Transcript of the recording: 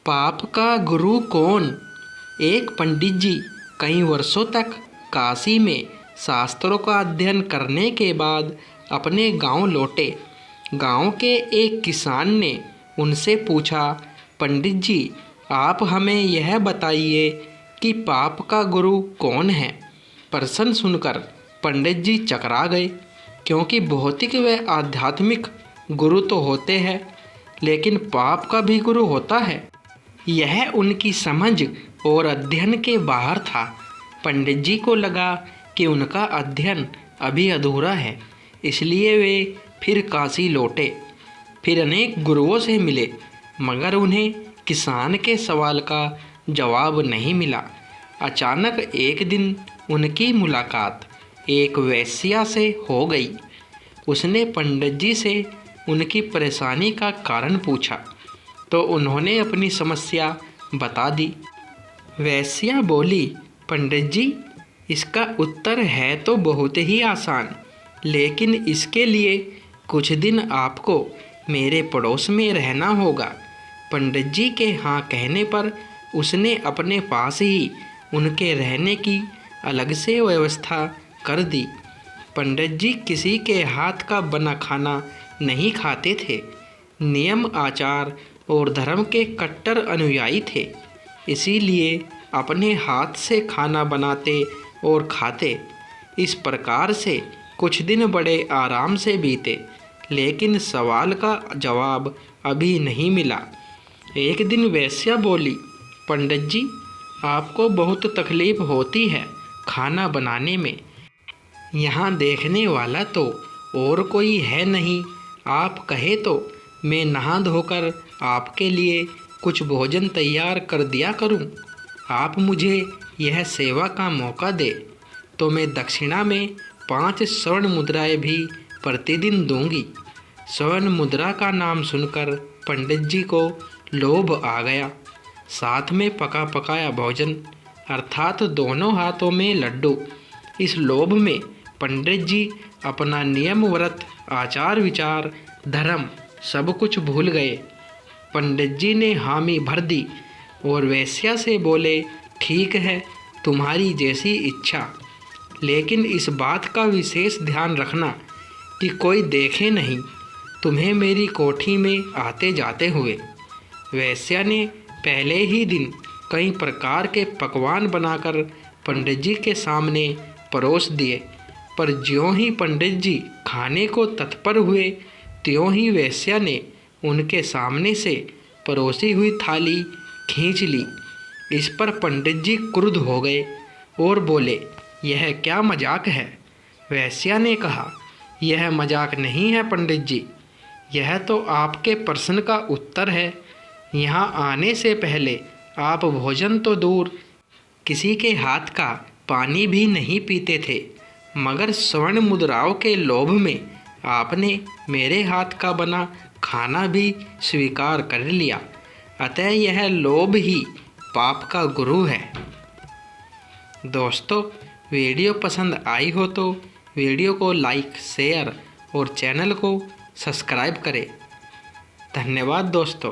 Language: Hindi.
पाप का गुरु कौन। एक पंडित जी कई वर्षों तक काशी में शास्त्रों का अध्ययन करने के बाद अपने गांव लौटे। गांव के एक किसान ने उनसे पूछा, पंडित जी, आप हमें यह बताइए कि पाप का गुरु कौन है। प्रश्न सुनकर पंडित जी चकरा गए, क्योंकि भौतिक व आध्यात्मिक गुरु तो होते हैं, लेकिन पाप का भी गुरु होता है। यह उनकी समझ और अध्ययन के बाहर था। पंडित जी को लगा कि उनका अध्ययन अभी अधूरा है, इसलिए वे फिर काशी लौटे। फिर अनेक गुरुओं से मिले, मगर उन्हें किसान के सवाल का जवाब नहीं मिला। अचानक एक दिन उनकी मुलाकात एक वेश्या से हो गई। उसने पंडित जी से उनकी परेशानी का कारण पूछा, तो उन्होंने अपनी समस्या बता दी। वेश्या बोली, पंडित जी, इसका उत्तर है तो बहुत ही आसान, लेकिन इसके लिए कुछ दिन आपको मेरे पड़ोस में रहना होगा। पंडित जी के हाँ कहने पर उसने अपने पास ही उनके रहने की अलग से व्यवस्था कर दी। पंडित जी किसी के हाथ का बना खाना नहीं खाते थे। नियम, आचार और धर्म के कट्टर अनुयायी थे, इसीलिए अपने हाथ से खाना बनाते और खाते। इस प्रकार से कुछ दिन बड़े आराम से बीते, लेकिन सवाल का जवाब अभी नहीं मिला। एक दिन वेश्या बोली, पंडित जी, आपको बहुत तकलीफ होती है खाना बनाने में। यहाँ देखने वाला तो और कोई है नहीं। आप कहे तो मैं नहा धोकर आपके लिए कुछ भोजन तैयार कर दिया करूं। आप मुझे यह सेवा का मौका दे तो मैं दक्षिणा में 5 स्वर्ण मुद्राएं भी प्रतिदिन दूंगी। स्वर्ण मुद्रा का नाम सुनकर पंडित जी को लोभ आ गया। साथ में पका पकाया भोजन, अर्थात दोनों हाथों में लड्डू। इस लोभ में पंडित जी अपना नियम, व्रत, आचार विचार, धर्म सब कुछ भूल गए। पंडित जी ने हामी भर दी और वेश्या से बोले, ठीक है, तुम्हारी जैसी इच्छा, लेकिन इस बात का विशेष ध्यान रखना कि कोई देखे नहीं तुम्हें मेरी कोठी में आते जाते हुए। वेश्या ने पहले ही दिन कई प्रकार के पकवान बनाकर पंडित जी के सामने परोस दिए, पर ज्यों ही पंडित जी खाने को तत्पर हुए, त्यों ही वेश्या ने उनके सामने से परोसी हुई थाली खींच ली। इस पर पंडित जी क्रुद्ध हो गए और बोले, यह क्या मजाक है। वेश्या ने कहा, यह मजाक नहीं है पंडित जी, यह तो आपके प्रश्न का उत्तर है। यहाँ आने से पहले आप भोजन तो दूर, किसी के हाथ का पानी भी नहीं पीते थे, मगर स्वर्ण मुद्राओं के लोभ में आपने मेरे हाथ का बना खाना भी स्वीकार कर लिया। अतः यह लोभ ही पाप का गुरु है। दोस्तों, वीडियो पसंद आई हो तो वीडियो को लाइक, शेयर और चैनल को सब्सक्राइब करें। धन्यवाद दोस्तों।